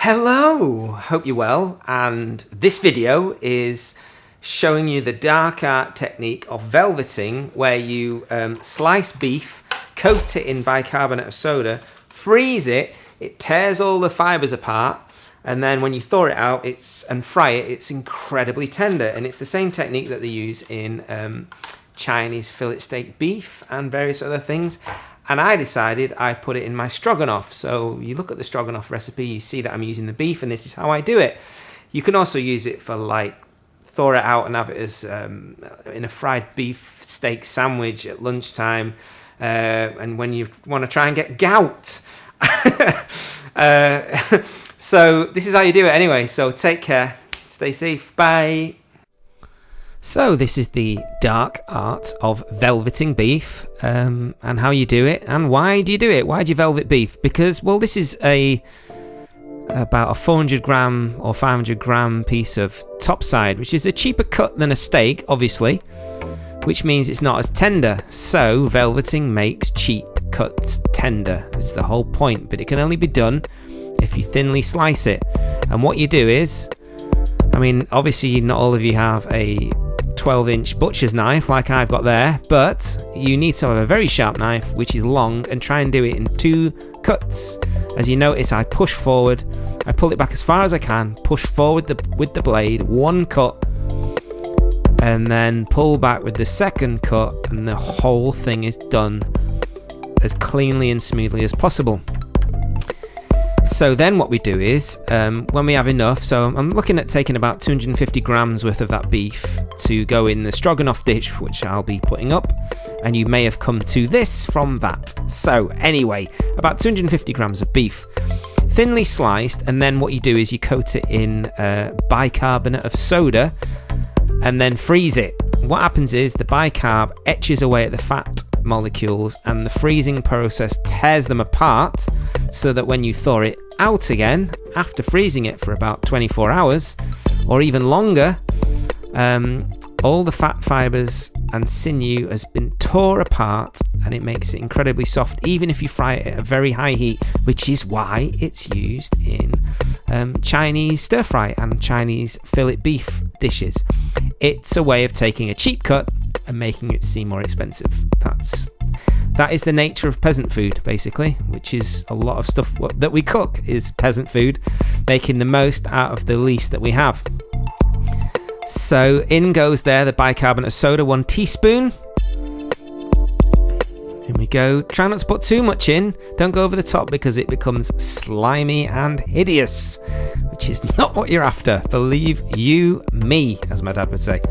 Hello, hope you're well, and this video is showing you the dark art technique of velveting, where you slice beef, coat it in bicarbonate of soda, freeze it, it tears all the fibres apart, and then when you thaw it out and fry it, it's incredibly tender. And it's the same technique that they use in Chinese fillet steak beef and various other things. And I decided I'd put it in my stroganoff. So you look at the stroganoff recipe, you see that I'm using the beef, and this is how I do it. You can also use it for thaw it out and have it as in a fried beef steak sandwich at lunchtime, and when you want to try and get gout. So this is how you do it anyway. So take care, stay safe, bye. So this is the dark art of velveting beef, and how you do it, and why do you do it? Why do you velvet beef? Because, well, this is about a 400 gram or 500 gram piece of topside, which is a cheaper cut than a steak, obviously, which means it's not as tender. So velveting makes cheap cuts tender. It's the whole point, but it can only be done if you thinly slice it. And what you do is, I mean, obviously not all of you have a 12-inch butcher's knife like I've got there, but you need to have a very sharp knife which is long, and try and do it in 2 cuts. As you notice, I push forward, I pull it back as far as I can, push forward with the blade, 1 cut, and then pull back with the 2nd cut, and the whole thing is done as cleanly and smoothly as possible. So then what we do is, when we have enough, so I'm looking at taking about 250 grams worth of that beef to go in the stroganoff dish, which I'll be putting up, and you may have come to this from that. So anyway, about 250 grams of beef, thinly sliced, and then what you do is you coat it in bicarbonate of soda, and then freeze it. What happens is the bicarb etches away at the fat molecules, and the freezing process tears them apart, so that when you thaw it out again after freezing it for about 24 hours or even longer, all the fat fibers and sinew has been tore apart, and it makes it incredibly soft even if you fry it at a very high heat, which is why it's used in Chinese stir fry and Chinese fillet beef dishes. It's a way of taking a cheap cut and making it seem more expensive. That is the nature of peasant food, basically, which is a lot of stuff that we cook is peasant food, making the most out of the least that we have. So in goes there the bicarbonate of soda, 1 teaspoon. In we go. Try not to put too much in. Don't go over the top, because it becomes slimy and hideous, which is not what you're after. Believe you me, as my dad would say.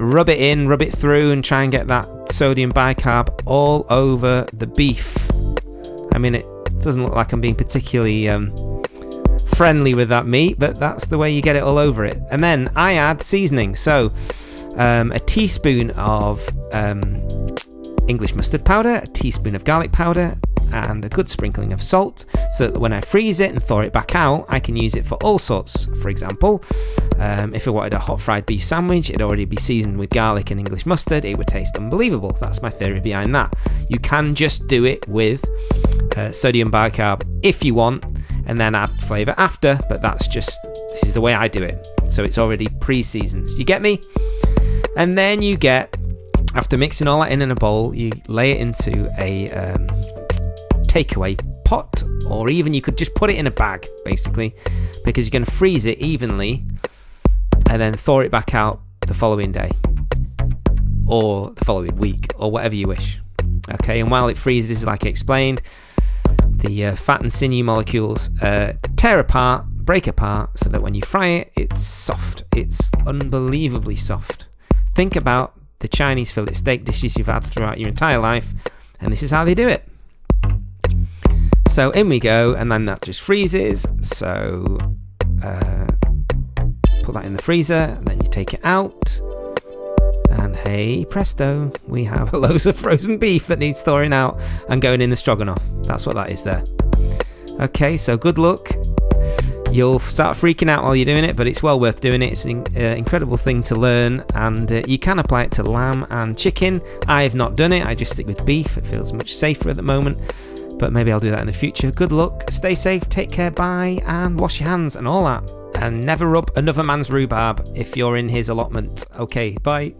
Rub it in, rub it through, and try and get that sodium bicarb all over the beef. I mean, it doesn't look like I'm being particularly friendly with that meat, but that's the way you get it all over it. And then I add seasoning. So a teaspoon of English mustard powder, a teaspoon of garlic powder, and a good sprinkling of salt, so that when I freeze it and thaw it back out, I can use it for all sorts. For example, if I wanted a hot fried beef sandwich, it'd already be seasoned with garlic and English mustard. It would taste unbelievable. That's my theory behind that. You can just do it with sodium bicarb if you want, and then add flavour after, but this is the way I do it. So it's already pre-seasoned. You get me? And then you get, after mixing all that in a bowl, you lay it into a takeaway pot, or even you could just put it in a bag, basically, because you're going to freeze it evenly and then thaw it back out the following day or the following week, or whatever you wish. Okay, and while it freezes, like I explained, the fat and sinew molecules tear apart, break apart, so that when you fry it, it's soft. It's unbelievably soft. Think about the Chinese fillet steak dishes you've had throughout your entire life, and this is how they do it. So in we go, and then that just freezes. So put that in the freezer, and then you take it out, and hey presto, we have loads of frozen beef that needs thawing out and going in the stroganoff. That's what that is there. Okay, so good luck. You'll start freaking out while you're doing it, but it's well worth doing it. It's an incredible thing to learn, and you can apply it to lamb and chicken. I've not done it. I just stick with beef. It feels much safer at the moment. but maybe I'll do that in the future. Good luck, stay safe, take care, bye, and wash your hands and all that. And never rub another man's rhubarb if you're in his allotment. Okay, bye.